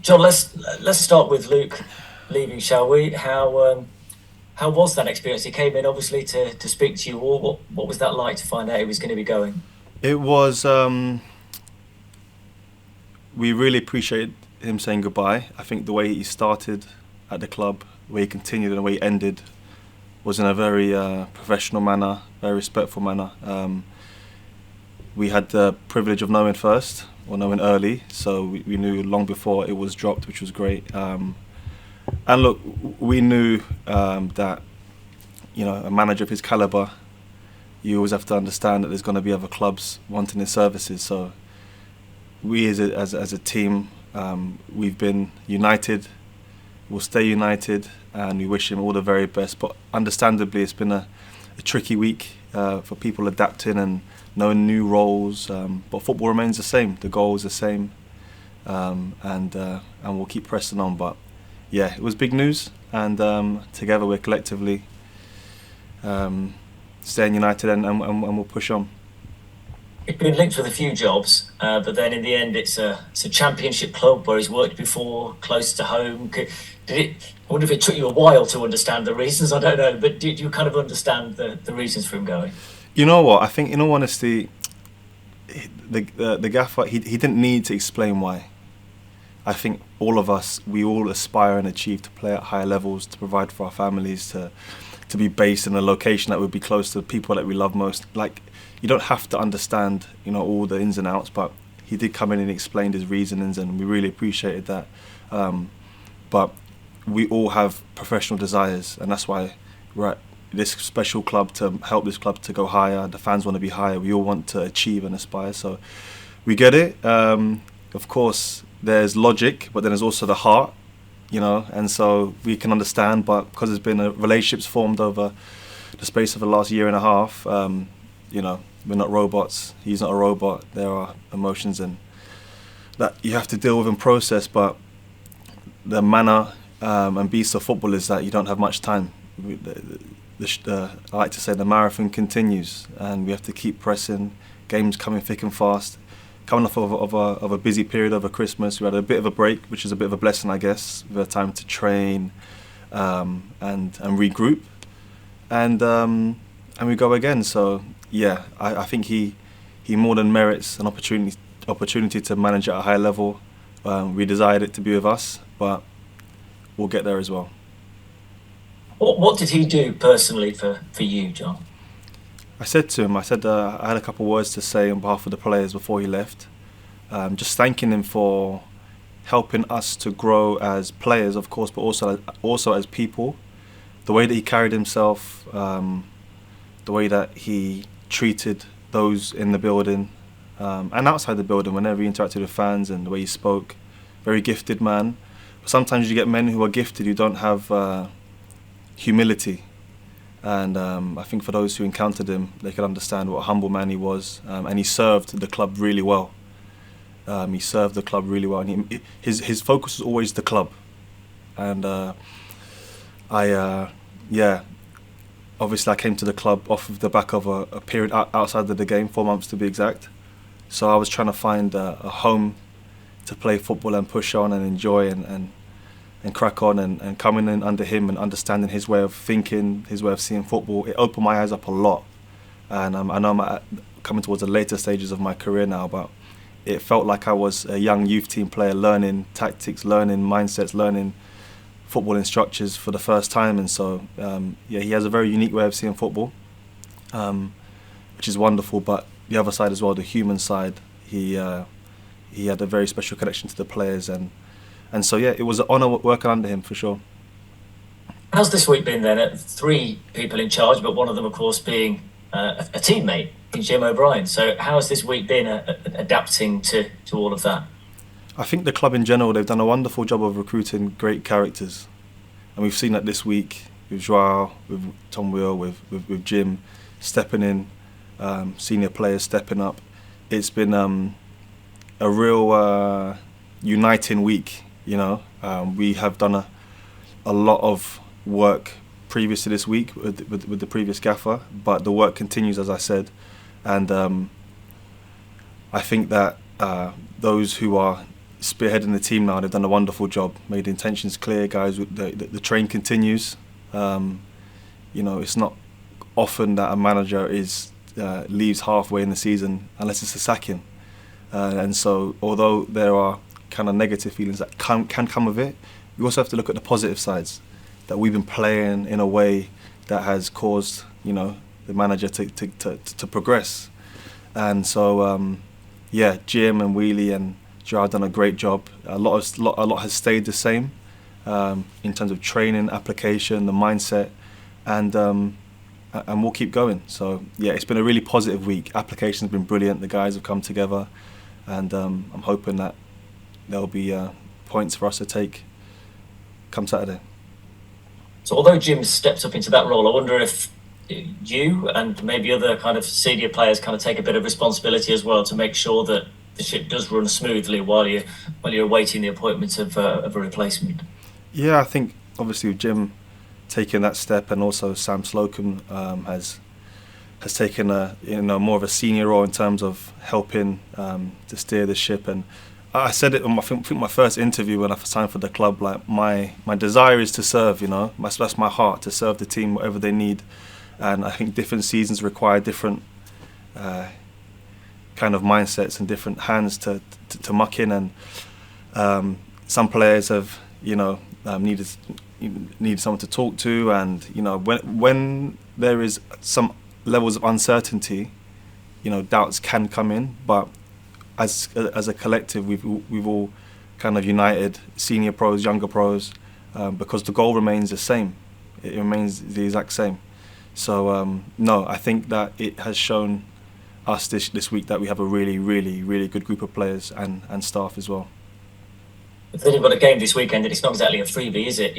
John, let's start with Luke leaving, shall we? How was that experience? He came in obviously to speak to you all. What was that like to find out he was going to be going? It was. We really appreciated him saying goodbye. I think the way he started at the club, the way he continued, and the way he ended was in a very professional manner, very respectful manner. We had the privilege of knowing first, or knowing early, so we knew long before it was dropped, which was great. And look, we knew that a manager of his caliber, you always have to understand that there's going to be other clubs wanting his services. So we as a team, we've been united. We'll stay united, and we wish him all the very best. But understandably, it's been a tricky week for people adapting and knowing new roles. But football remains the same. The goal is the same, and we'll keep pressing on. But yeah, it was big news, and together we're collectively staying united, and we'll push on. He's been linked with a few jobs, but then in the end, it's a championship club where he's worked before, close to home. Did it? I wonder if it took you a while to understand the reasons. I don't know, but did you kind of understand the reasons for him going? You know what? I think, in all honesty, the gaffer he didn't need to explain why. I think all of us, we all aspire and achieve to play at higher levels, to provide for our families, to be based in a location that would be close to the people that we love most. Like, you don't have to understand, all the ins and outs, but he did come in and explained his reasonings, and we really appreciated that. But we all have professional desires, and that's why we're at this special club, to help this club to go higher. The fans want to be higher. We all want to achieve and aspire. So we get it. Of course, there's logic, but then there's also the heart, and so we can understand. But because there's been relationships formed over the space of the last year and a half, we're not robots. He's not a robot. There are emotions and that you have to deal with and process. But the manner and beast of football is that you don't have much time. I like to say the marathon continues, and we have to keep pressing. Games coming thick and fast. Coming off of a busy period over Christmas, we had a bit of a break, which is a bit of a blessing, I guess. We had time to train and regroup, and we go again. So yeah, I think he more than merits an opportunity to manage at a high level. We desired it to be with us, but we'll get there as well. What did he do personally for you, John? I said to him, I had a couple of words to say on behalf of the players before he left, just thanking him for helping us to grow as players, of course, but also as people. The way that he carried himself, the way that he treated those in the building and outside the building whenever he interacted with fans, and the way he spoke. Very gifted man. But sometimes you get men who are gifted who don't have humility. And I think for those who encountered him, they could understand what a humble man he was. And he served the club really well. He served the club really well. And his focus was always the club. And yeah, obviously I came to the club off of the back of a period outside of the game, 4 months to be exact. So I was trying to find a home to play football and push on and enjoy and crack on, and coming in under him and understanding his way of thinking, his way of seeing football. It opened my eyes up a lot. And I know coming towards the later stages of my career now, but it felt like I was a young youth team player learning tactics, learning mindsets, learning footballing structures for the first time. And so, yeah, he has a very unique way of seeing football, which is wonderful. But the other side as well, the human side, he had a very special connection to the players. And so, yeah, it was an honour working under him, for sure. How's this week been then? Three people in charge, but one of them, of course, being a teammate in Jim O'Brien. So how has this week been adapting to all of that? I think the club in general, they've done a wonderful job of recruiting great characters. And we've seen that this week with Joao, with Tom Wheel, with Jim stepping in, senior players stepping up. It's been a real uniting week, We have done a lot of work previous to this week with the previous gaffer, but the work continues, as I said. And I think that those who are spearheading the team now. They've done a wonderful job, made the intentions clear, guys. The train continues. It's not often that a manager leaves halfway in the season unless it's a sacking. And so, although there are kind of negative feelings that can come with it, we also have to look at the positive sides. That we've been playing in a way that has caused, the manager to progress. And so, Jim and Wheelie and Gerard done a great job. A lot has stayed the same in terms of training, application, the mindset, and we'll keep going. So yeah, it's been a really positive week. Application's been brilliant. The guys have come together, and I'm hoping that there'll be points for us to take come Saturday. So although Jim steps up into that role, I wonder if you and maybe other kind of senior players kind of take a bit of responsibility as well to make sure that the ship does run smoothly while you're awaiting the appointment of a replacement. Yeah, I think obviously with Jim taking that step, and also Sam Slocum has taken more of a senior role in terms of helping to steer the ship. And I said it on I think my first interview when I signed for the club. Like my desire is to serve. That's my heart, to serve the team whatever they need. And I think different seasons require different kind of mindsets and different hands to muck in. And some players have need someone to talk to, and when there is some levels of uncertainty, doubts can come in. But as a collective, we've all kind of united, senior pros, younger pros, because the goal remains the same. It remains the exact same. So no, I think that it has shown us this week that we have a really, really, really good group of players and staff as well. If they've got a game this weekend, and it's not exactly a freebie, is it?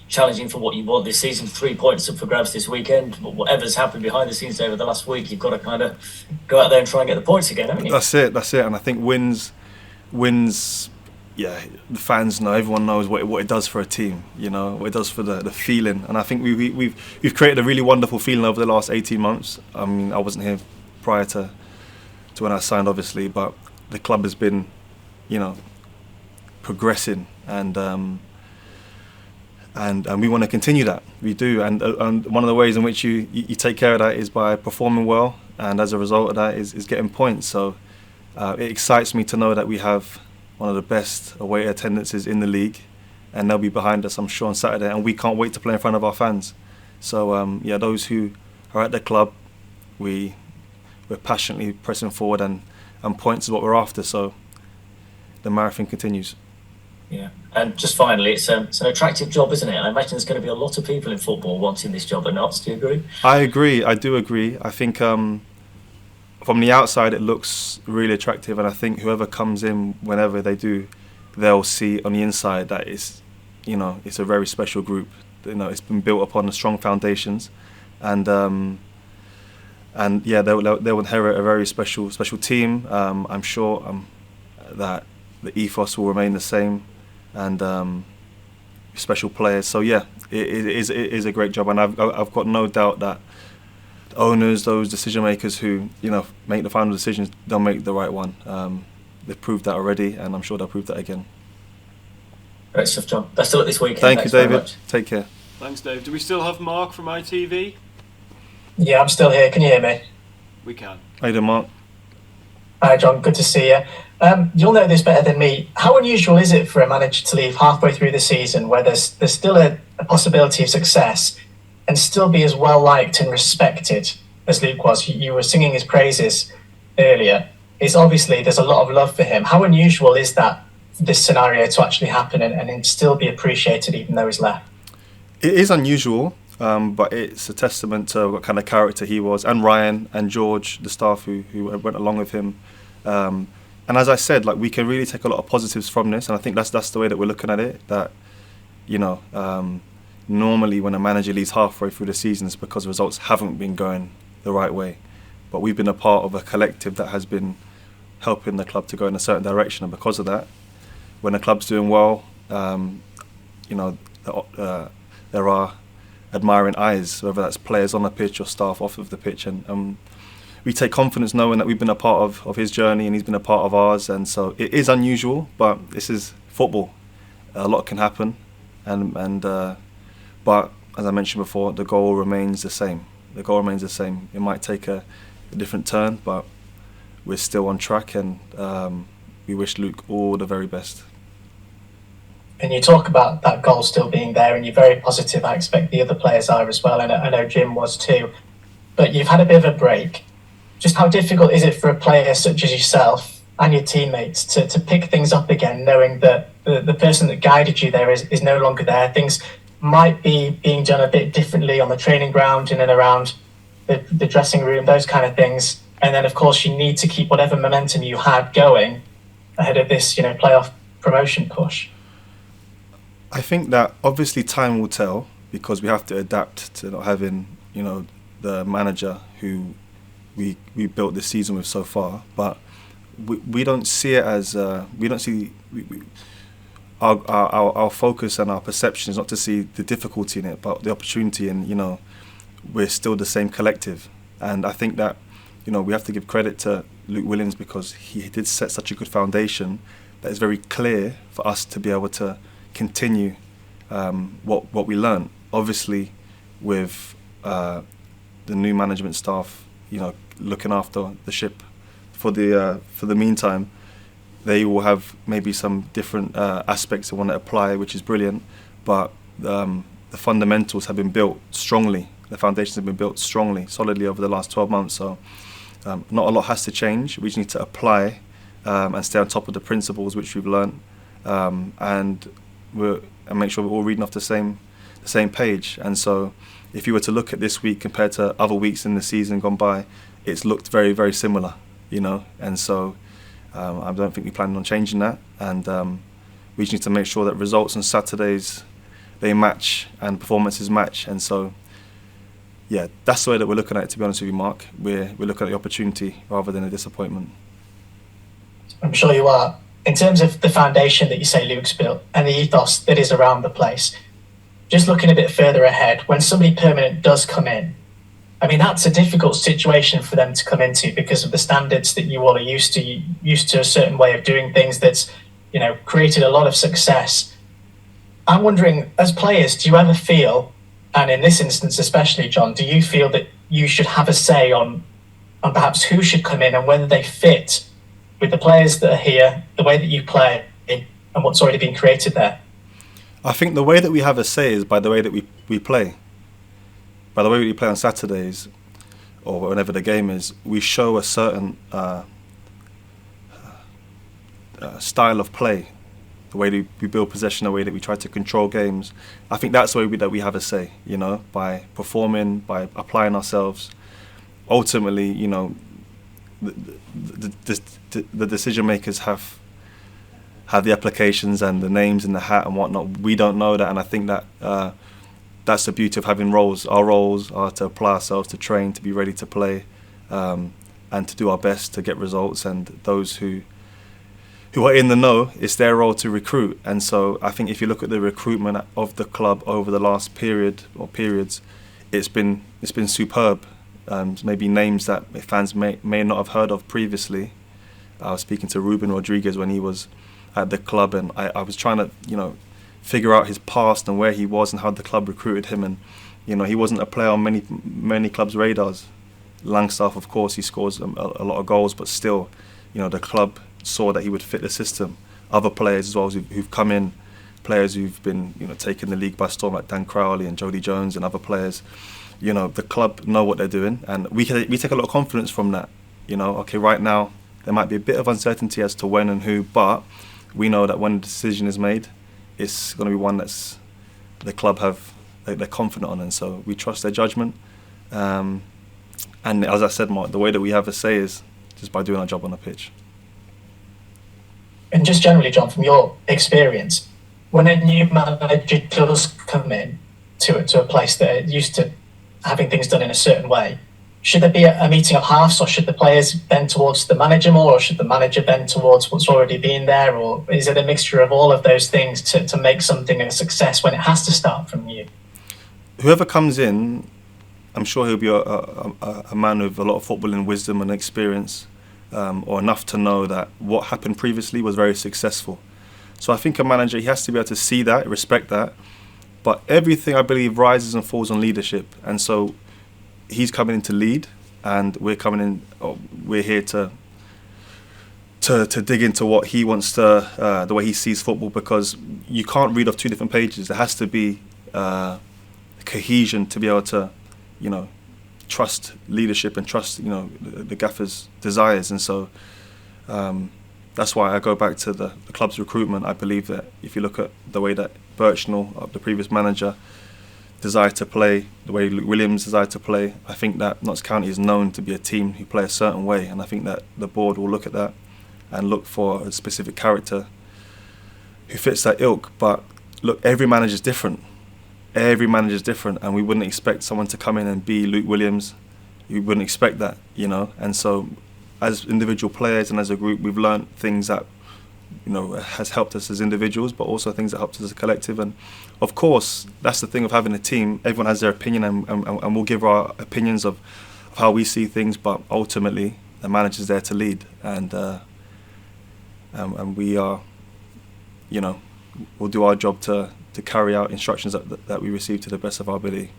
Challenging for what you want this season. 3 points up for grabs this weekend. But whatever's happened behind the scenes over the last week, you've got to kind of go out there and try and get the points again, haven't you? That's it. And I think wins. Yeah, the fans know. Everyone knows what it does for a team. What it does for the feeling. And I think we've created a really wonderful feeling over the last 18 months. I mean, I wasn't here prior to when I signed, obviously, but the club has been, progressing, and we want to continue that. We do, and one of the ways in which you take care of that is by performing well, and as a result of that is getting points. So it excites me to know that we have one of the best away attendances in the league, and they'll be behind us, I'm sure, on Saturday, and we can't wait to play in front of our fans. So those who are at the club, we're passionately pressing forward, and points is what we're after. So the marathon continues. Yeah, and just finally, it's an attractive job, isn't it? I imagine there's going to be a lot of people in football wanting this job at Notts. Do you agree? I agree. I do agree. I think from the outside it looks really attractive, and I think whoever comes in, whenever they do, they'll see on the inside that it's a very special group. It's been built upon strong foundations, and they'll inherit a very special team. I'm sure that the ethos will remain the same, and special players. So yeah, it is a great job, and I've got no doubt that the owners, those decision makers who make the final decisions, they'll make the right one. They've proved that already, and I'm sure they'll prove that again. Great stuff, John. Best of luck this weekend. Thank you, David. Take care. Thanks, Dave. Do we still have Mark from ITV? Yeah, I'm still here. Can you hear me? We can. How you doing, Mark? Hi, John. Good to see you. You'll know this better than me. How unusual is it for a manager to leave halfway through the season where there's still a possibility of success and still be as well liked and respected as Luke was? You were singing his praises earlier. It's obviously there's a lot of love for him. How unusual is that, this scenario to actually happen and him still be appreciated even though he's left? It is unusual, but it's a testament to what kind of character he was, and Ryan and George, the staff who went along with him. And as I said, we can really take a lot of positives from this, and I think that's the way that we're looking at it. That normally when a manager leaves halfway through the season, it's because results haven't been going the right way. But we've been a part of a collective that has been helping the club to go in a certain direction, and because of that, when the club's doing well, there are admiring eyes, whether that's players on the pitch or staff off of the pitch, and we take confidence knowing that we've been a part of his journey and he's been a part of ours. And so it is unusual, but this is football. A lot can happen, but as I mentioned before, the goal remains the same. The goal remains the same. It might take a different turn, but we're still on track, and we wish Luke all the very best. And you talk about that goal still being there, and you're very positive. I expect the other players are as well, and I know Jim was too. But you've had a bit of a break. Just how difficult is it for a player such as yourself and your teammates to pick things up again, knowing that the person that guided you there is no longer there? Things might be being done a bit differently on the training ground, in and around the dressing room, those kind of things. And then, of course, you need to keep whatever momentum you had going ahead of this, playoff promotion push. I think that obviously time will tell, because we have to adapt to not having, the manager who we built this season with so far. But we don't see it as our focus and our perception is not to see the difficulty in it, but the opportunity. And we're still the same collective. And I think that we have to give credit to Luke Williams, because he did set such a good foundation that is very clear for us to be able to continue what we learned. Obviously, with the new management staff, looking after the ship for the meantime, they will have maybe some different aspects they want to apply, which is brilliant. But the fundamentals have been built strongly. The foundations have been built strongly, solidly over the last 12 months. So not a lot has to change. We just need to apply and stay on top of the principles which we've learned, and make sure we're all reading off the same page. And so, if you were to look at this week compared to other weeks in the season gone by, it's looked very, very similar, And so, I don't think we plan on changing that. And we just need to make sure that results on Saturdays, they match and performances match. And so, yeah, that's the way that we're looking at it, to be honest with you, Mark. We're looking at the opportunity rather than a disappointment. I'm sure you are. In terms of the foundation that you say Luke's built and the ethos that is around the place, just looking a bit further ahead, when somebody permanent does come in, that's a difficult situation for them to come into, because of the standards that you all are used to a certain way of doing things that's, created a lot of success. I'm wondering, as players, do you ever feel, and in this instance especially, John, do you feel that you should have a say on perhaps who should come in and whether they fit with the players that are here, the way that you play, and what's already been created there? I think the way that we have a say is by the way that we play. By the way we play on Saturdays, or whenever the game is, we show a certain style of play. The way that we build possession, the way that we try to control games. I think that's the way that we have a say, by performing, by applying ourselves. Ultimately, the decision makers have the applications and the names in the hat and whatnot. We don't know that, and I think that that's the beauty of having roles. Our roles are to apply ourselves, to train, to be ready to play, and to do our best to get results. And those who are in the know, it's their role to recruit. And so I think if you look at the recruitment of the club over the last period or periods, it's been superb. Maybe names that fans may not have heard of previously. I was speaking to Ruben Rodriguez when he was at the club, and I was trying to figure out his past and where he was and how the club recruited him. And he wasn't a player on many clubs' radars. Langstaff, of course, he scores a lot of goals, but still, the club saw that he would fit the system. Other players as well who've come in, players who've been taking the league by storm, like Dan Crowley and Jody Jones and other players. The club know what they're doing, and we take a lot of confidence from that. Okay, right now there might be a bit of uncertainty as to when and who, but we know that when the decision is made, it's going to be one that's the club they're confident on, and so we trust their judgment. And as I said, Mark, the way that we have a say is just by doing our job on the pitch. And just generally, John, from your experience, when a new manager does come in to a place that are used to having things done in a certain way, should there be a meeting of halves, or should the players bend towards the manager more, or should the manager bend towards what's already been there, or is it a mixture of all of those things to make something a success when it has to start from you? Whoever comes in I'm sure he'll be a man with a lot of footballing wisdom and experience, or enough to know that what happened previously was very successful. So I think a manager, he has to be able to see that, respect that. But everything, I believe, rises and falls on leadership. And so he's coming in to lead, and we're coming in. We're here to dig into what he wants to, the way he sees football, because you can't read off two different pages. There has to be cohesion to be able to, trust leadership and trust, the gaffer's desires. And so that's why I go back to the club's recruitment. I believe that if you look at the way that Birchnell, the previous manager, desired to play, the way Luke Williams desired to play, I think that Notts County is known to be a team who play a certain way, and I think that the board will look at that and look for a specific character who fits that ilk. But look, every manager is different. Every manager is different, and we wouldn't expect someone to come in and be Luke Williams. We wouldn't expect that, And so, as individual players and as a group, we've learned things that has helped us as individuals, but also things that helped us as a collective. And of course, that's the thing of having a team. Everyone has their opinion, and we'll give our opinions of how we see things. But ultimately, the manager's there to lead, and we are, we'll do our job to carry out instructions that we receive to the best of our ability.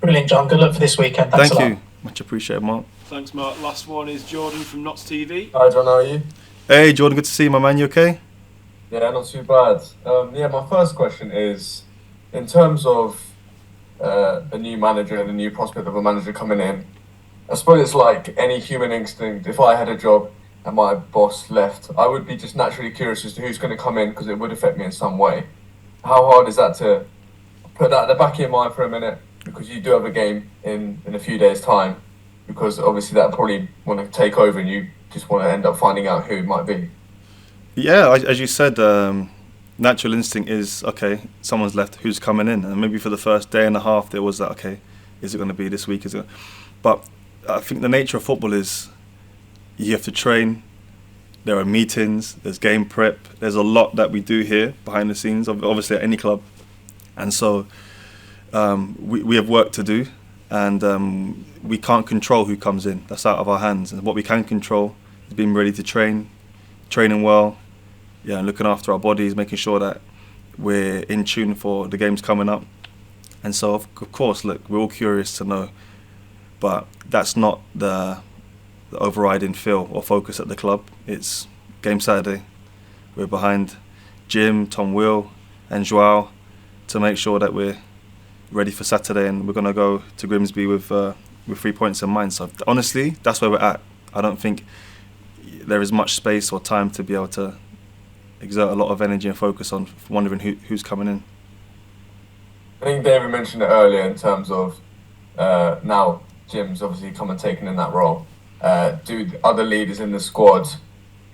Brilliant, John. Good luck for this weekend. Thanks a lot. Thank you. Much appreciated, Mark. Thanks, Mark. Last one is Jordan from Notts TV. Hi John, how are you? Hey, Jordan, good to see you, my man. You okay? Yeah, not too bad. My first question is, in terms of a new manager and a new prospect of a manager coming in, I suppose it's like any human instinct. If I had a job and my boss left, I would be just naturally curious as to who's going to come in, because it would affect me in some way. How hard is that to put that at the back of your mind for a minute, because you do have a game in a few days' time, because obviously that probably want to take over and you just want to end up finding out who it might be. Yeah, as you said, natural instinct is, okay, someone's left, who's coming in? And maybe for the first day and a half there was that, okay, is it going to be this week? But I think the nature of football is you have to train, there are meetings, there's game prep, there's a lot that we do here behind the scenes, obviously at any club. And so we have work to do, and we can't control who comes in. That's out of our hands. And what we can control is being ready to training well, looking after our bodies, making sure that we're in tune for the games coming up. And so, of course, look, we're all curious to know, but that's not the overriding feel or focus at the club. It's game Saturday. We're behind Jim, Tom Will, and Joao to make sure that we're ready for Saturday, and we're going to go to Grimsby with 3 points in mind. So honestly, that's where we're at. I don't think there is much space or time to be able to exert a lot of energy and focus on wondering who's coming in. I think David mentioned it earlier in terms of now Jim's obviously come and taken in that role. Do the other leaders in the squad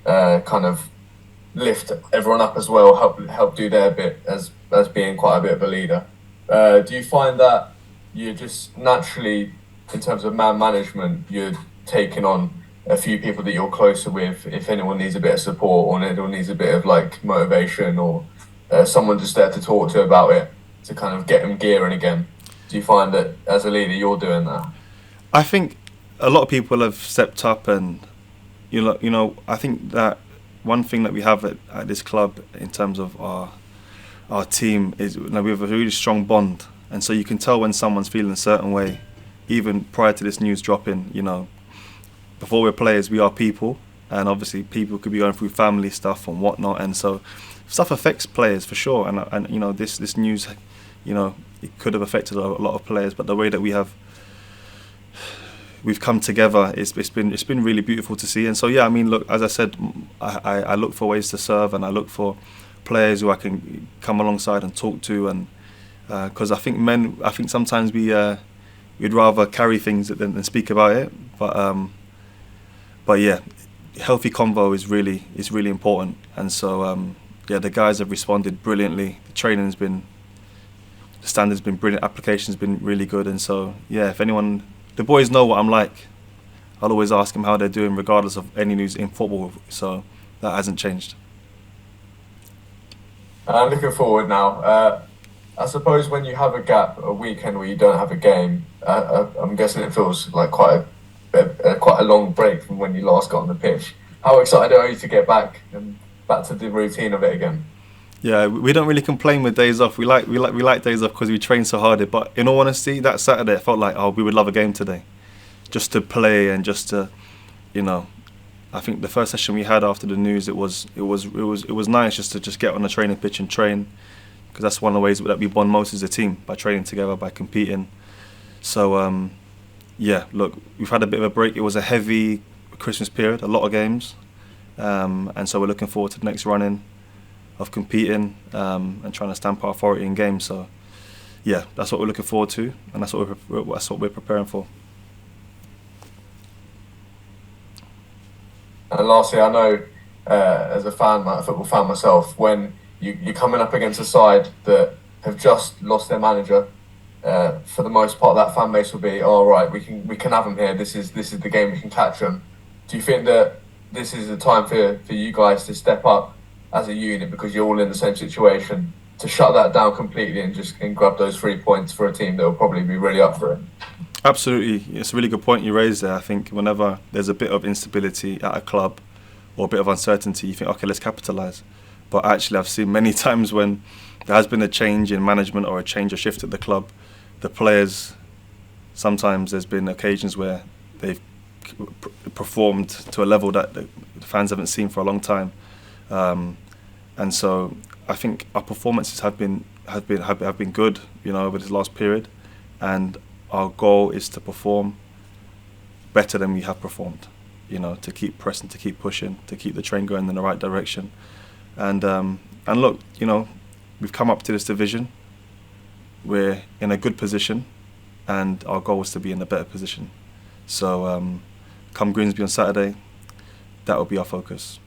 kind of lift everyone up as well, help do their bit as being quite a bit of a leader? Do you find that you're just naturally, in terms of man management, you're taking on a few people that you're closer with if anyone needs a bit of support or anyone needs a bit of like motivation or someone just there to talk to about it to kind of get them gearing again? Do you find that as a leader you're doing that? I think a lot of people have stepped up, and I think that one thing that we have at this club in terms of our team is we have a really strong bond, and so you can tell when someone's feeling a certain way, even prior to this news dropping. Before we're players, we are people, and obviously people could be going through family stuff and whatnot, and so stuff affects players for sure. And this news, it could have affected a lot of players, but the way that we've come together, it's been really beautiful to see. And so yeah, I mean, look, as I said, I look for ways to serve, and I look for players who I can come alongside and talk to, and because I think sometimes we'd rather carry things than speak about it, but yeah, healthy convo is really important. And so the guys have responded brilliantly. The standard's been brilliant, application's been really good. And so yeah, if anyone, the boys know what I'm like. I'll always ask them how they're doing regardless of any news in football, so that hasn't changed. I'm looking forward now. I suppose when you have a gap, a weekend where you don't have a game, I'm guessing it feels like quite a long break from when you last got on the pitch. How excited are you to get back and back to the routine of it again? Yeah, we don't really complain with days off. We like days off because we train so hard. But in all honesty, that Saturday it felt like, oh, we would love a game today, just to play and just to, you know. I think the first session we had after the news, it was nice just to get on the training pitch and train, because that's one of the ways that we bond most as a team, by training together, by competing. So yeah, look, we've had a bit of a break. It was a heavy Christmas period, a lot of games, and so we're looking forward to the next run-in of competing and trying to stamp our authority in games. So yeah, that's what we're looking forward to, and that's what we're preparing for. And lastly, I know as a football fan myself, when you're coming up against a side that have just lost their manager, for the most part, that fan base will be, all right, we can have them here. This is the game, we can catch them. Do you think that this is a time for you guys to step up as a unit, because you're all in the same situation, to shut that down completely and grab those 3 points for a team that will probably be really up for it? Absolutely, it's a really good point you raised there. I think whenever there's a bit of instability at a club or a bit of uncertainty, you think, okay, let's capitalise. But actually, I've seen many times when there has been a change in management or a change or shift at the club, the players, sometimes there's been occasions where they've performed to a level that the fans haven't seen for a long time. And so I think our performances have been good, you know, over this last period, and our goal is to perform better than we have performed, you know, to keep pressing, to keep pushing, to keep the train going in the right direction. And look, you know, we've come up to this division, we're in a good position, and our goal is to be in a better position. So come Grimsby on Saturday, that will be our focus.